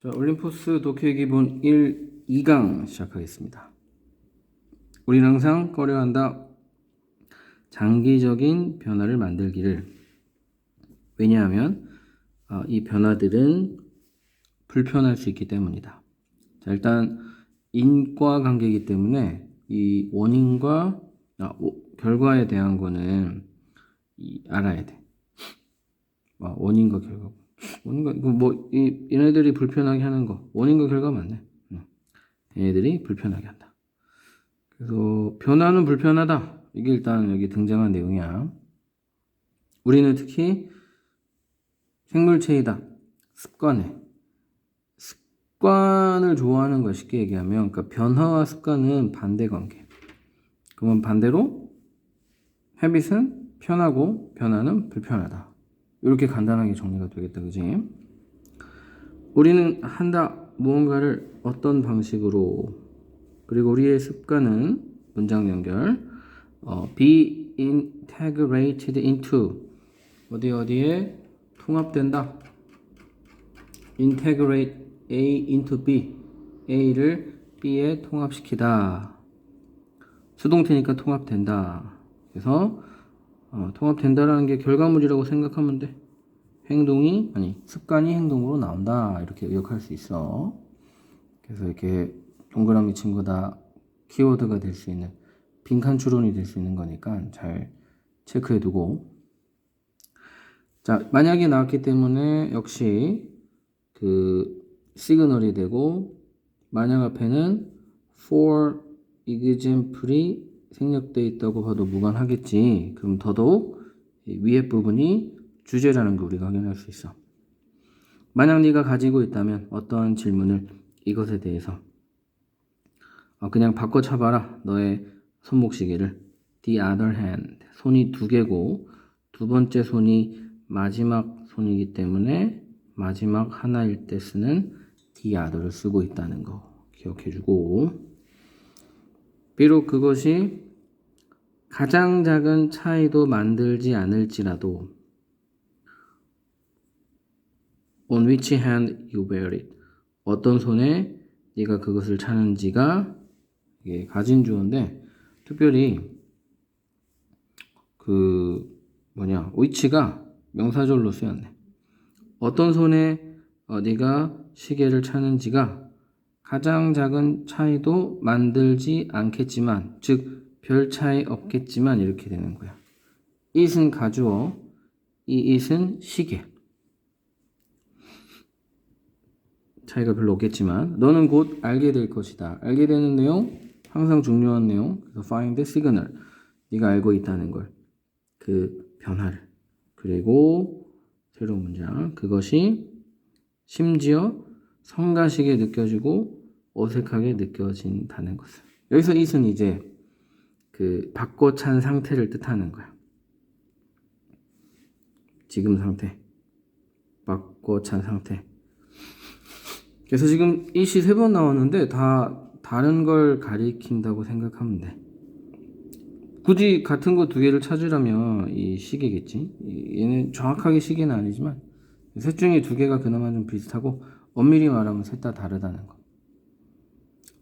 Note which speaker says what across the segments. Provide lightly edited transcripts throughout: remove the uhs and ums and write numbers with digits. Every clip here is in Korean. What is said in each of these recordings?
Speaker 1: 자, 올림포스 독해 기본 1, 2강 시작하겠습니다. 우리는 항상 꺼려한다. 장기적인 변화를 만들기를. 왜냐하면 이 변화들은 불편할 수 있기 때문이다. 자, 일단 인과관계이기 때문에 이 원인과 결과에 대한 거는 알아야 돼. 원인과 결과. 원인과 얘네들이 불편하게 하는 거 원인과 결과 맞네. 얘네들이 불편하게 한다. 그래서 변화는 불편하다. 이게 일단 여기 등장한 내용이야. 우리는 특히 생물체이다. 습관을 좋아하는 거 쉽게 얘기하면, 그러니까 변화와 습관은 반대 관계. 그러면 반대로 habit은 편하고 변화는 불편하다. 이렇게 간단하게 정리가 되겠다, 그지? 우리는 한다. 무언가를 어떤 방식으로. 그리고 우리의 습관은 문장 연결. be integrated into 어디에 통합된다. integrate A into B. A를 B에 통합시키다. 수동태니까 통합된다. 그래서 통합된다라는 게 결과물이라고 생각하면 돼. 습관이 행동으로 나온다. 이렇게 의역할 수 있어. 그래서 이렇게 동그라미 친구 다 키워드가 될 수 있는, 빈칸 추론이 될 수 있는 거니까 잘 체크해 두고. 자, 만약에 나왔기 때문에 역시 그 시그널이 되고, 만약 앞에는 for example이 생략되어 있다고 봐도 무관하겠지. 그럼 더더욱 위에 부분이 주제라는 걸 우리가 확인할 수 있어. 만약 네가 가지고 있다면 어떤 질문을 이것에 대해서 그냥 바꿔 쳐봐라. 너의 손목시계를. The other hand. 손이 두 개고 두 번째 손이 마지막 손이기 때문에 마지막 하나일 때 쓰는 the other를 쓰고 있다는 거 기억해주고, 비록 그것이 가장 작은 차이도 만들지 않을지라도 on which hand you bear it. 어떤 손에 네가 그것을 차는지가 이게 가진 주어인데, 특별히 which가 명사절로 쓰였네. 어떤 손에 네가 시계를 차는지가 가장 작은 차이도 만들지 않겠지만, 즉 별 차이 없겠지만 이렇게 되는 거야. it은 가주어, 이 it은 시계. 차이가 별로 없겠지만 너는 곧 알게 될 것이다. 알게 되는 내용, 항상 중요한 내용. 그래서 find signal. 네가 알고 있다는 걸, 그 변화를. 그리고 새로운 문장. 그것이 심지어 성가시게 느껴지고 어색하게 느껴진다는 것을. 여기서 it은 이제 그 바꿔 찬 상태를 뜻하는 거야. 지금 상태. 바꿔 찬 상태. 그래서 지금 it이 3번 나왔는데 다 다른 걸 가리킨다고 생각하면 돼. 굳이 같은 거 2개를 찾으려면 이 시계겠지. 얘는 정확하게 시계는 아니지만 셋 중에 2개가 그나마 좀 비슷하고, 엄밀히 말하면 셋 다 다르다는 거.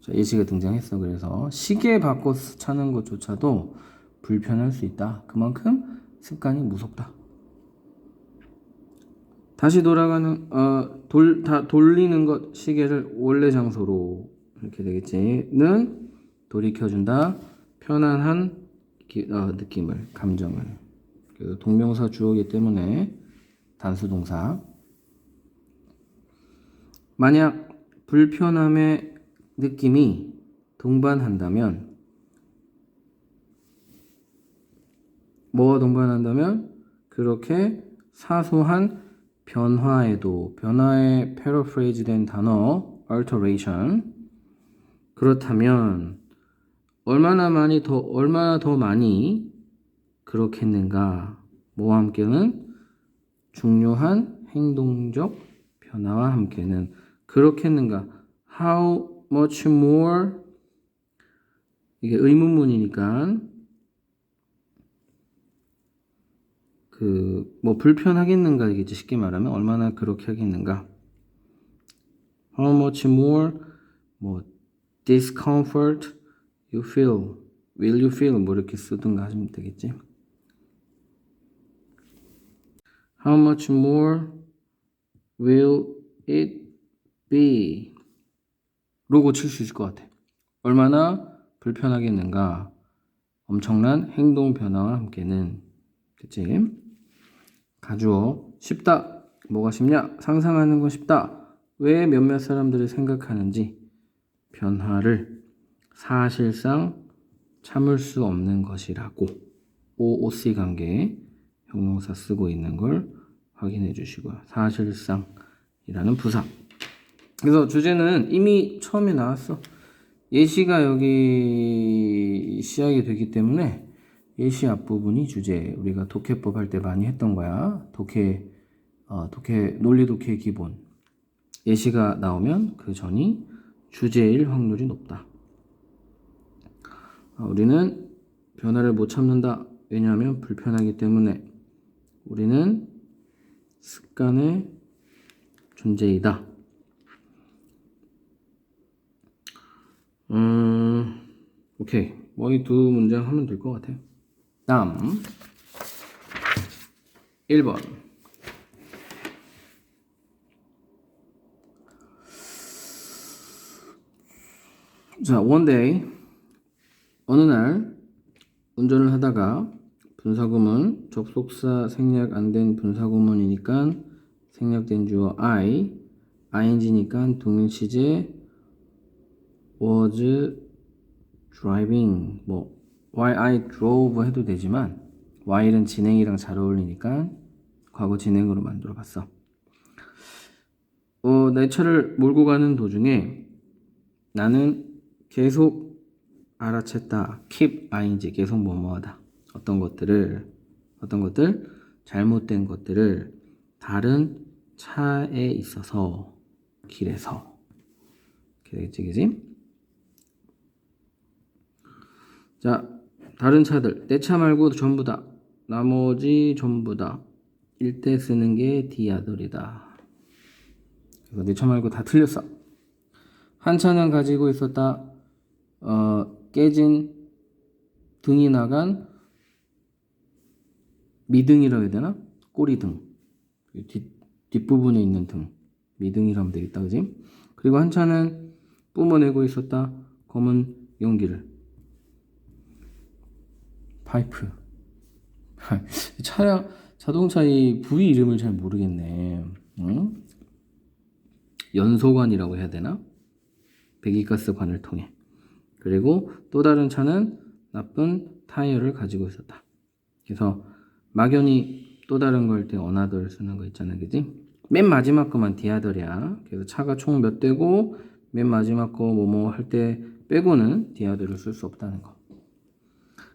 Speaker 1: 자, 예시가 등장했어. 그래서 시계 바꿔 차는 것조차도 불편할 수 있다. 그만큼 습관이 무섭다. 다시 돌아가는 돌리는 것, 시계를 원래 장소로, 이렇게 되겠지.는 돌이켜준다. 편안한 느낌을, 감정을. 그 동명사 주어이기 때문에 단수동사. 만약 불편함의 느낌이 동반한다면, 뭐가 동반한다면 그렇게 사소한 변화에 패러프레이즈 된 단어 alteration. 그렇다면 얼마나 더 많이 그렇겠는가. 뭐와 함께는 중요한 행동적 변화와 함께는 그렇겠는가. How much more. 이게 의문문이니까 불편하겠는가 이겠지. 쉽게 말하면 얼마나 그렇게 하겠는가. How much more 뭐 discomfort you feel, will you feel 뭐 이렇게 쓰든가 하시면 되겠지. How much more will it be? 로 고칠 수 있을 것 같아. 얼마나 불편하겠는가. 엄청난 행동 변화와 함께는. 그치? 가주어. 쉽다. 뭐가 쉽냐? 상상하는 건 쉽다. 왜 몇몇 사람들이 생각하는지 변화를 사실상 참을 수 없는 것이라고 OOC 관계 형용사 쓰고 있는 걸 확인해 주시고요. 사실상이라는 부사. 그래서 주제는 이미 처음에 나왔어. 예시가 여기 시작이 되기 때문에 예시 앞부분이 주제. 우리가 독해법 할 때 많이 했던 거야. 논리 독해의 기본. 예시가 나오면 그 전이 주제일 확률이 높다. 우리는 변화를 못 참는다. 왜냐하면 불편하기 때문에. 우리는 습관의 존재이다. 오케이. 뭐 이 두 문장 하면 될 것 같아. 다음 1번. 자, one day 어느 날 운전을 하다가 분사구문 접속사 생략 안 된 분사구문이니까 생략된 주어 ing니까 동일시제 was driving 뭐 while I drove 해도 되지만 while은 진행이랑 잘 어울리니까 과거 진행으로 만들어 봤어. 내 차를 몰고 가는 도중에 나는 계속 알아챘다. keep ing 계속 뭐뭐하다. 어떤 것들 잘못된 것들을 다른 차에 있어서 길에서 되겠지, 그지? 자, 다른 차들 내 차 말고 전부 다 나머지 전부 다 일 때 쓰는 게 디아들이다. 그래서 내 차 말고 다 틀렸어. 한 차는 가지고 있었다. 깨진 등이 나간 미등이라고 해야 되나? 꼬리등. 뒷부분에 있는 등. 미등이라면 되겠다. 그지? 그리고 한 차는 뿜어내고 있었다. 검은 용기를. 파이프. 자동차 이 부위 이름을 잘 모르겠네. 응? 연소관이라고 해야 되나? 배기가스관을 통해. 그리고 또 다른 차는 나쁜 타이어를 가지고 있었다. 그래서 막연히 또 다른 걸 때 어나더를 쓰는 거 있잖아, 그지? 맨 마지막 거만 디아더야. 그래서 차가 총 몇 대고 맨 마지막 거 뭐뭐 할 때 빼고는 디아더를 쓸 수 없다는 거.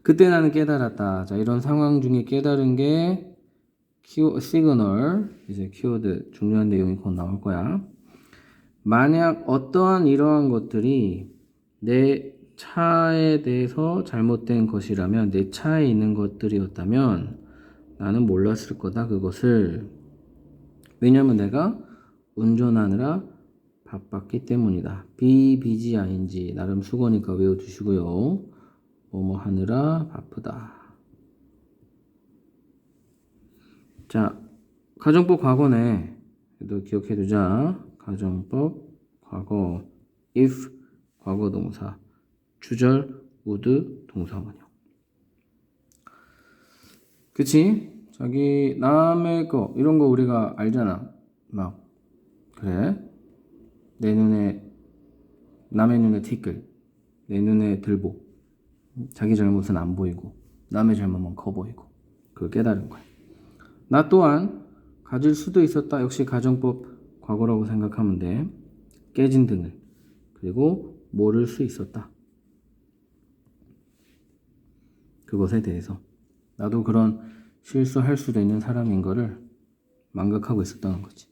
Speaker 1: 그때 나는 깨달았다. 자, 이런 상황 중에 깨달은 게 시그널, 이제 키워드 중요한 내용이 곧 나올 거야. 만약 어떠한 이러한 것들이 내 차에 대해서 잘못된 것이라면, 내 차에 있는 것들이었다면 나는 몰랐을 거다, 그것을. 왜냐면 내가 운전하느라 바빴기 때문이다. be, busy, ing. 나름 수고니까 외워두시고요. 뭐뭐 하느라 바쁘다. 자, 가정법 과거네. 그래도 기억해두자. 가정법 과거 if 과거 동사 주절 would 동사원형. 그치? 자기 남의 거 이런 거 우리가 알잖아. 막 그래 내 눈에 남의 눈에 티끌, 내 눈에 들보. 자기 잘못은 안 보이고 남의 잘못만 커 보이고 그걸 깨달은 거야. 나 또한 가질 수도 있었다. 역시 가정법 과거라고 생각하면 돼. 깨진 등을 그리고 모를 수 있었다. 그것에 대해서 나도 그런 실수할 수도 있는 사람인 거를 망각하고 있었다는 거지.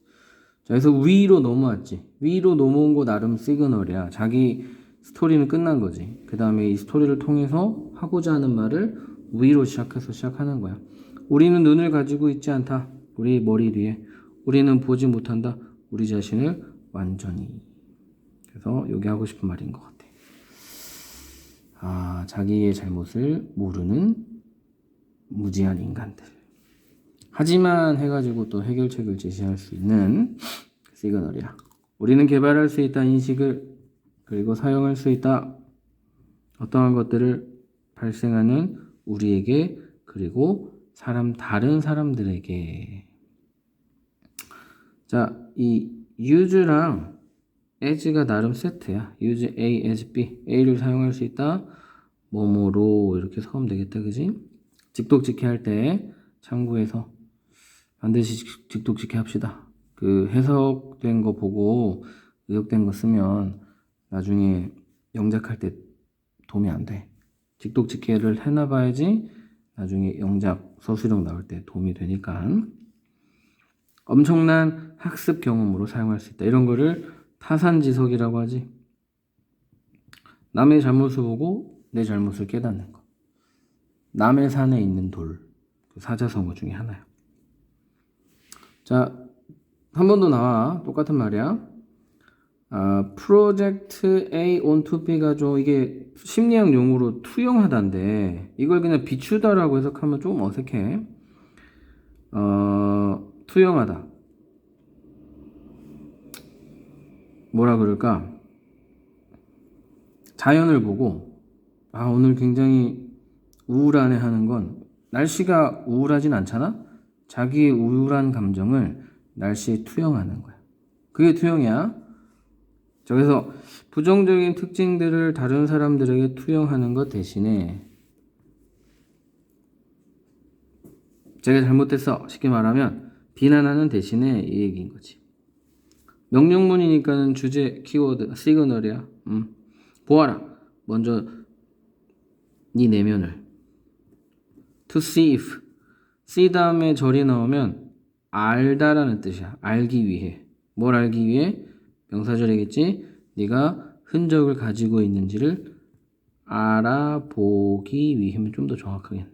Speaker 1: 자, 그래서 위로 넘어왔지. 위로 넘어온 거 나름 시그널이야. 자기 스토리는 끝난 거지. 그 다음에 이 스토리를 통해서 하고자 하는 말을 위로 시작하는 거야. 우리는 눈을 가지고 있지 않다. 우리 머리 위에. 우리는 보지 못한다. 우리 자신을 완전히. 그래서 여기 하고 싶은 말인 것 같아. 자기의 잘못을 모르는 무지한 인간들. 하지만 해가지고 또 해결책을 제시할 수 있는 시그널이야. 우리는 개발할 수 있다 인식을 그리고 사용할 수 있다. 어떠한 것들을 발생하는 우리에게 그리고 다른 사람들에게. 자, 이 use랑 as가 나름 세트야. use A as B. A를 사용할 수 있다. 뭐뭐로 이렇게 써면 되겠다. 그지? 직독직해 할 때 참고해서 반드시 직독직해 합시다. 그 해석된 거 보고 의역된 거 쓰면 나중에 영작할 때 도움이 안 돼. 직독직해를 해놔봐야지 나중에 영작 서술형 나올 때 도움이 되니까. 엄청난 학습 경험으로 사용할 수 있다. 이런 거를 타산지석이라고 하지. 남의 잘못을 보고 내 잘못을 깨닫는 거. 남의 산에 있는 돌. 사자성어 중에 하나야. 자, 한 번 더 나와. 똑같은 말이야. 프로젝트 A on to B가 좀 이게 심리학 용어로 투영하다인데 이걸 그냥 비추다라고 해석하면 좀 어색해. 투영하다. 뭐라 그럴까? 자연을 보고 오늘 굉장히 우울하네 하는 건 날씨가 우울하진 않잖아? 자기의 우울한 감정을 날씨에 투영하는 거야. 그게 투영이야. 자, 그래서 부정적인 특징들을 다른 사람들에게 투영하는 것 대신에 제가 잘못했어. 쉽게 말하면 비난하는 대신에 이 얘기인 거지. 명령문이니까는 주제, 키워드, 시그널이야. 보아라. 먼저 네 내면을. To see if. see 다음에 절이 나오면 알다라는 뜻이야. 알기 위해. 뭘 알기 위해? 명사절이겠지? 네가 흔적을 가지고 있는지를 알아보기 위해면 좀 더 정확하겠네.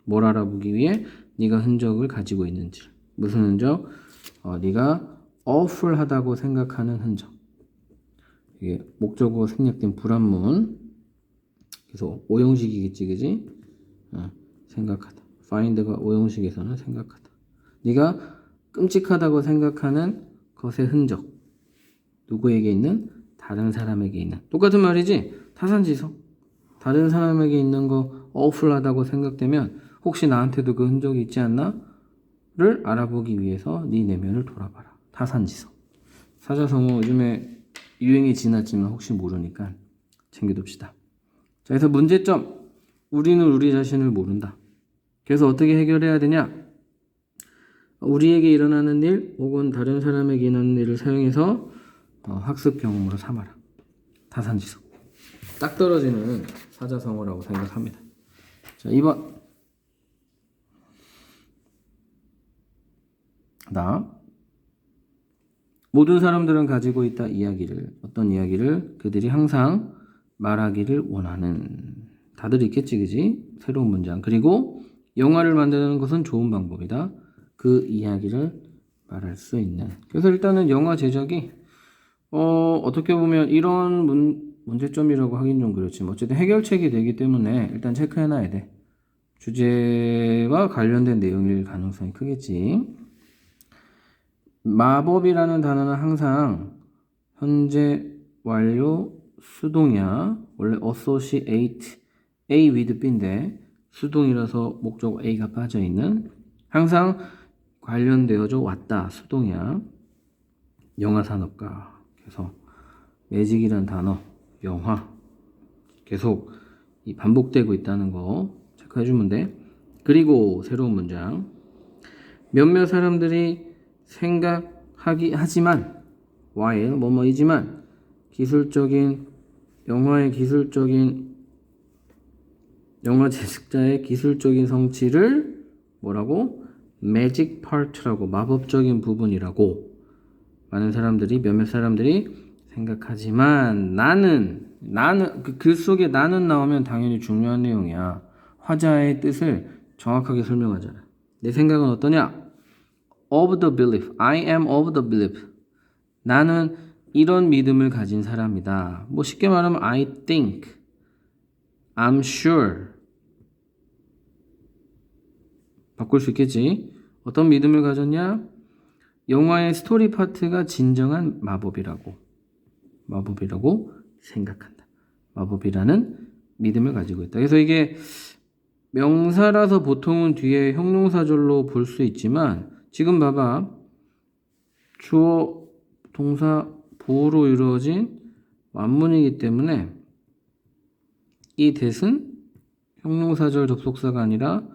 Speaker 1: 뭘 알아보기 위해? 네가 흔적을 가지고 있는지. 무슨 흔적? 네가 awful하다고 생각하는 흔적. 이게 목적어 생략된 불합문. 그래서 오형식이겠지, 그지? 생각하다. find가 오형식에서는 생각하다. 네가 끔찍하다고 생각하는 것의 흔적. 누구에게 있는? 다른 사람에게 있는. 똑같은 말이지? 타산지석. 다른 사람에게 있는 거 awful하다고 생각되면 혹시 나한테도 그 흔적이 있지 않나? 를 알아보기 위해서 네 내면을 돌아봐라. 타산지석. 사자성어 요즘에 유행이 지났지만 혹시 모르니까 챙겨둡시다. 자, 그래서 문제점. 우리는 우리 자신을 모른다. 그래서 어떻게 해결해야 되냐? 우리에게 일어나는 일 혹은 다른 사람에게 일어나는 일을 사용해서 학습 경험으로 삼아라. 타산지석. 딱 떨어지는 사자성어라고 생각합니다. 자, 2번. 모든 사람들은 가지고 있다 이야기를. 어떤 이야기를? 그들이 항상 말하기를 원하는. 다들 있겠지, 그지? 새로운 문장. 그리고 영화를 만드는 것은 좋은 방법이다. 그 이야기를 말할 수 있는. 그래서 일단은 영화 제작이 어떻게 보면 이런 문제점이라고 하긴 좀 그렇지만 어쨌든 해결책이 되기 때문에 일단 체크해놔야 돼. 주제와 관련된 내용일 가능성이 크겠지. 마법이라는 단어는 항상 현재 완료 수동이야. 원래 associate A with B인데 수동이라서 목적 A가 빠져있는. 항상 관련되어져 왔다. 수동이야. 영화산업과. 그래서 매직이라는 단어, 영화 계속 반복되고 있다는 거 체크해주면 돼. 그리고 새로운 문장. 몇몇 사람들이 하지만 while 뭐뭐이지만 영화 제작자의 기술적인 성취를 뭐라고? magic part라고, 마법적인 부분이라고 몇몇 사람들이 생각하지만 나는 글 속에 나는 나오면 당연히 중요한 내용이야. 화자의 뜻을 정확하게 설명하잖아. 내 생각은 어떠냐? of the belief. I am of the belief. 나는 이런 믿음을 가진 사람이다. 뭐 쉽게 말하면 I think, I'm sure 바꿀 수 있겠지. 어떤 믿음을 가졌냐? 영화의 스토리 파트가 진정한 마법이라고 생각한다. 마법이라는 믿음을 가지고 있다. 그래서 이게 명사라서 보통은 뒤에 형용사절로 볼 수 있지만 지금 봐봐. 주어, 동사, 보어로 이루어진 완문이기 때문에 이 that은 형용사절 접속사가 아니라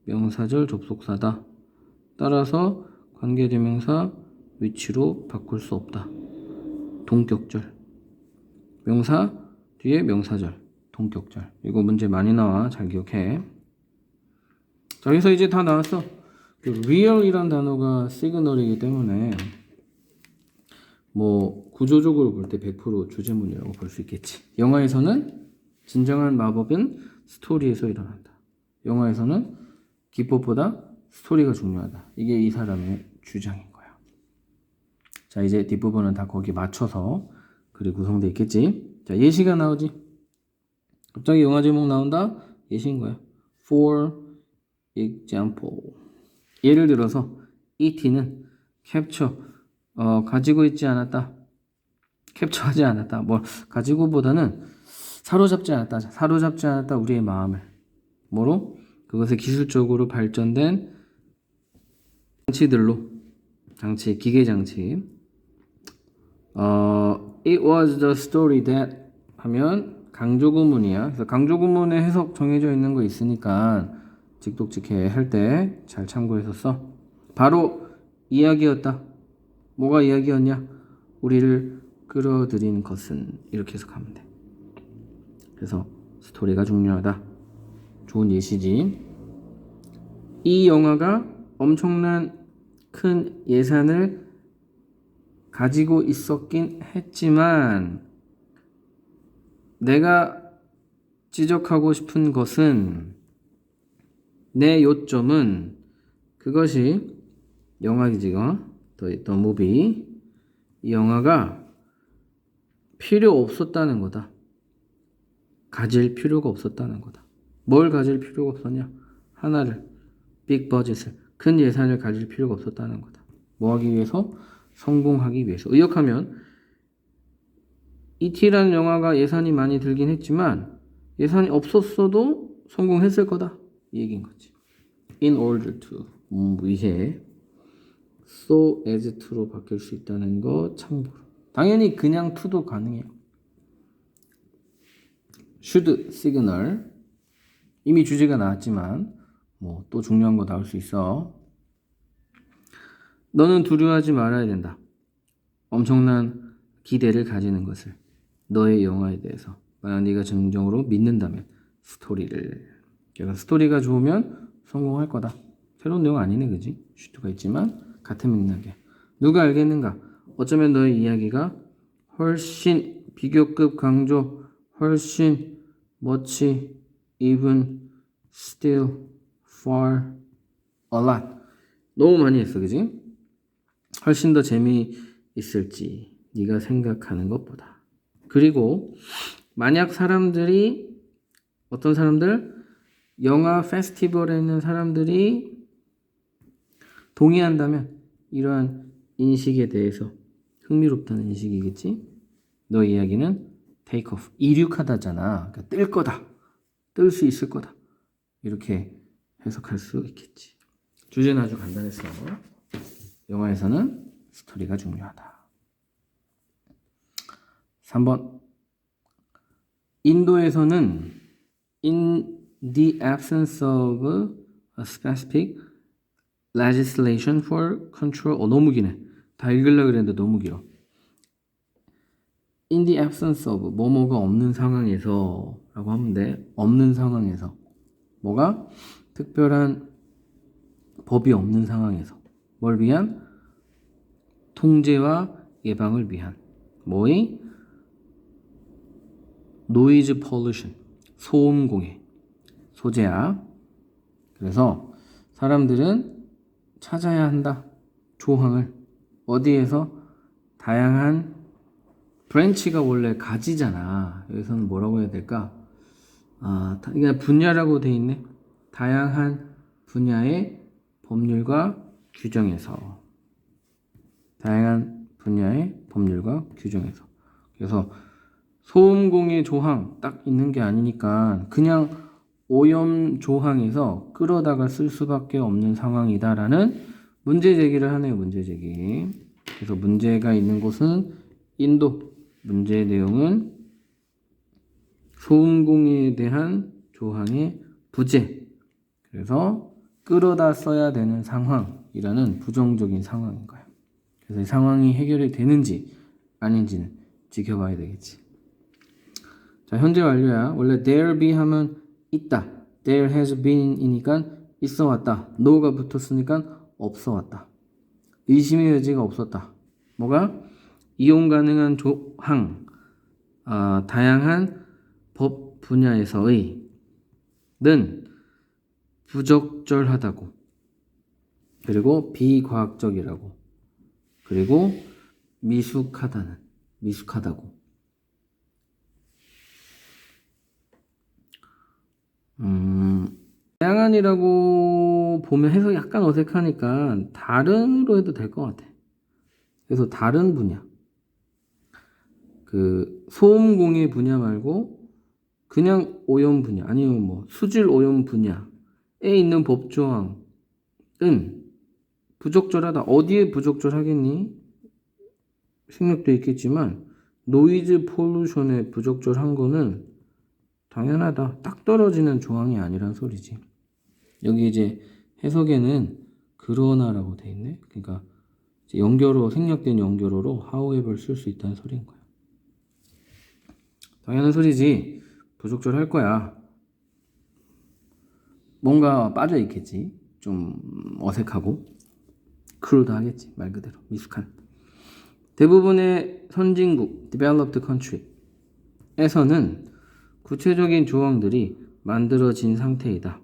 Speaker 1: 명사절 접속사다. 따라서 관계대명사 위치로 바꿀 수 없다. 동격절. 명사 뒤에 명사절. 동격절. 이거 문제 많이 나와. 잘 기억해. 자, 여기서 이제 다 나왔어. 그 real이란 단어가 시그널이기 때문에 뭐 구조적으로 볼 때 100% 주제문이라고 볼 수 있겠지. 영화에서는 진정한 마법은 스토리에서 일어난다. 영화에서는 기법보다 스토리가 중요하다. 이게 이 사람의 주장인 거야. 자, 이제 뒷부분은 다 거기에 맞춰서 글이 구성되어 있겠지. 자, 예시가 나오지. 갑자기 영화 제목 나온다. 예시인 거야. For example. 예를 들어서 E.T.는 캡처 가지고 있지 않았다. 캡처하지 않았다. 뭐 가지고보다는 사로잡지 않았다. 우리의 마음을. 뭐로? 그것을 기술적으로 발전된 장치, 기계 장치. It was the story that 하면 강조구문이야. 그래서 강조구문의 해석 정해져 있는 거 있으니까 직독직해 할 때 잘 참고해서 써. 바로 이야기였다. 뭐가 이야기였냐? 우리를 끌어들인 것은 이렇게 해석하면 돼. 그래서 스토리가 중요하다. 좋은 예시지. 이 영화가 엄청난 큰 예산을 가지고 있었긴 했지만 내가 지적하고 싶은 것은 내 요점은 그것이 영화기지가 The movie 이 영화가 필요 없었다는 거다. 가질 필요가 없었다는 거다. 뭘 가질 필요가 없었냐? 하나를 빅 버젯을 큰 예산을 가질 필요가 없었다는 거다. 뭐 하기 위해서? 성공하기 위해서. 의역하면 E.T.라는 영화가 예산이 많이 들긴 했지만 예산이 없었어도 성공했을 거다. 이 얘기인 거지. In order to 위해 so as to로 바뀔 수 있다는 거 참고로. 당연히 그냥 to도 가능해요. should signal 이미 주제가 나왔지만 뭐 또 중요한 거 나올 수 있어. 너는 두려워하지 말아야 된다. 엄청난 기대를 가지는 것을 너의 영화에 대해서 만약 네가 진정으로 믿는다면 스토리를. 그래서 스토리가 좋으면 성공할 거다. 새로운 내용 아니네, 그지? 슈트가 있지만 같은 맥락이야. 누가 알겠는가? 어쩌면 너의 이야기가 훨씬 비교급 강조, 훨씬 much, even, still, far, a lot. 너무 많이 했어, 그지? 훨씬 더 재미있을지 네가 생각하는 것보다. 그리고 만약 사람들이 어떤 사람들? 영화 페스티벌에 있는 사람들이 동의한다면 이러한 인식에 대해서 흥미롭다는 인식이겠지? 너 이야기는 take off, 이륙하다잖아. 그러니까 뜰 거다. 뜰 수 있을 거다. 이렇게 해석할 수 있겠지. 주제는 아주 간단했어. 영화에서는 스토리가 중요하다. 3번. 인도에서는 in the absence of a specific legislation for control. 너무 기네. 다 읽으려고 그랬는데 너무 길어. In the absence of 뭐뭐가 없는 상황에서 라고 하면 돼. 없는 상황에서. 뭐가? 특별한 법이 없는 상황에서. 뭘 위한? 통제와 예방을 위한. 뭐의? 노이즈 폴루션. 소음공해. 소재야. 그래서 사람들은 찾아야 한다. 조항을. 어디에서? 다양한 브랜치가 원래 가지잖아. 여기서는 뭐라고 해야 될까? 그냥 분야라고 돼 있네. 다양한 분야의 법률과 규정에서. 다양한 분야의 법률과 규정에서. 그래서 소음공해 조항 딱 있는 게 아니니까 그냥 오염 조항에서 끌어다가 쓸 수밖에 없는 상황이다라는 문제 제기를 하네요. 문제 제기. 그래서 문제가 있는 곳은 인도. 문제의 내용은 소음공해에 대한 조항의 부재. 그래서 끌어다 써야 되는 상황이라는 부정적인 상황인 거예요. 그래서 이 상황이 해결이 되는지 아닌지는 지켜봐야 되겠지. 자, 현재 완료야. 원래 there be 하면 있다. there has been 이니까 있어 왔다. no가 붙었으니까 없어 왔다. 의심의 여지가 없었다. 뭐가? 이용 가능한 조항, 다양한 법 분야에서의 는 부적절하다고, 그리고 비과학적이라고, 그리고 미숙하다고. 다양한이라고 보면 해석이 약간 어색하니까 다른으로 해도 될 것 같아. 그래서 다른 분야, 그 소음공해 분야 말고 그냥 오염 분야, 아니면 뭐 수질 오염 분야에 있는 법조항은 부적절하다. 어디에 부적절하겠니? 생략돼 있겠지만 노이즈 폴루션에 부적절한 거는 당연하다. 딱 떨어지는 조항이 아니란 소리지. 여기 이제 해석에는 그러나라고 돼 있네. 그러니까 이제 연결어, 생략된 연결어로 however 쓸 수 있다는 소리인 거야. 당연한 소리지. 부적절할 거야. 뭔가 빠져 있겠지. 좀 어색하고 크루드 하겠지. 말 그대로 미숙한. 대부분의 선진국 developed country에서는 구체적인 조항들이 만들어진 상태이다.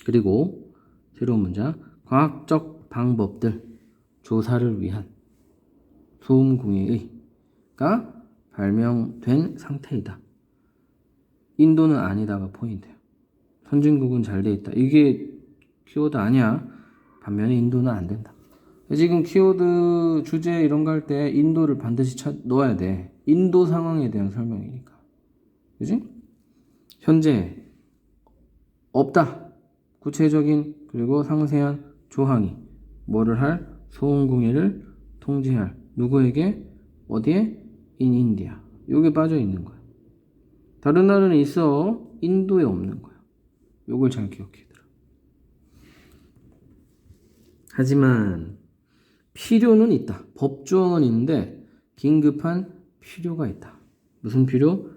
Speaker 1: 그리고 새로운 문장, 과학적 방법들 조사를 위한 소음공해가 발명된 상태이다. 인도는 아니다가 포인트예요. 선진국은 잘 돼 있다. 이게 키워드 아니야. 반면에 인도는 안 된다. 지금 키워드 주제 이런 거 할 때 인도를 반드시 넣어야 돼. 인도 상황에 대한 설명이니까. 그지? 현재 없다. 구체적인 그리고 상세한 조항이 뭐를 할? 소음공해를 통제할. 누구에게? 어디에? in India. 요게 빠져 있는 거야. 다른 나라는 있어. 인도에 없는 거야. 요걸 잘 기억해두라. 하지만 필요는 있다. 법조항은 있는데 긴급한 필요가 있다. 무슨 필요?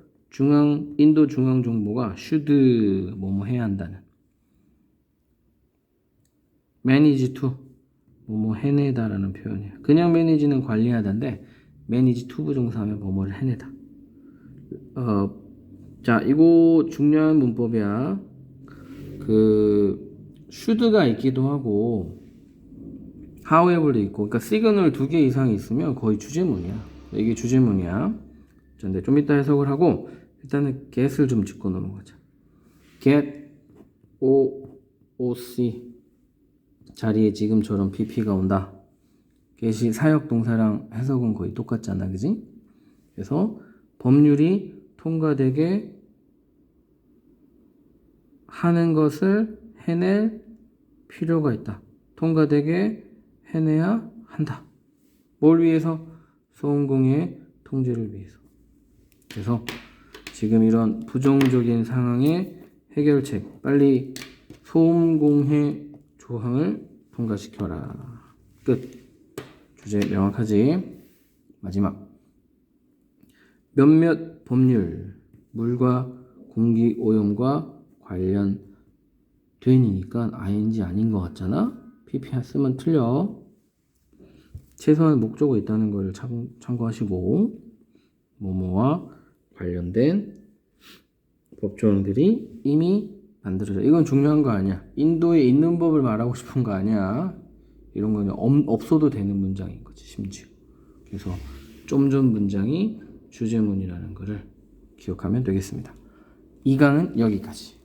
Speaker 1: 인도 중앙 정부가 should 뭐뭐 해야 한다는. manage to 뭐뭐 해내다라는 표현이야. 그냥 manage는 관리하다인데 manage to 부정사하면 뭐뭐를 해내다. 자, 이거 중요한 문법이야. 그 should가 있기도 하고 however도 있고, 그러니까 시그널 2개 이상이 있으면 거의 주제문이야. 이게 주제문이야. 근데 좀 이따 해석을 하고 일단은 get을 좀 짚고 넘어가자. get OOC 자리에 지금처럼 PP가 온다. get이 사역 동사랑 해석은 거의 똑같잖아, 그지? 그래서 법률이 통과되게 하는 것을 해낼 필요가 있다. 통과되게 해내야 한다. 뭘 위해서? 소음공해 통제를 위해서. 그래서 지금 이런 부정적인 상황의 해결책, 빨리 소음공해 조항을 통과시켜라. 끝. 주제 명확하지? 마지막. 몇몇 법률, 물과 공기 오염과 관련된이니까 ing 아닌 것 같잖아? PP 쓰면 틀려. 최소한 목적어 있다는 걸 참고하시고, 뭐뭐와 관련된 법조항들이 이미 만들어져. 이건 중요한 거 아니야. 인도에 있는 법을 말하고 싶은 거 아니야. 이런 거는 없어도 되는 문장인 거지, 심지어. 그래서 좀 전 문장이 주제문이라는 것을 기억하면 되겠습니다. 이 강은 여기까지.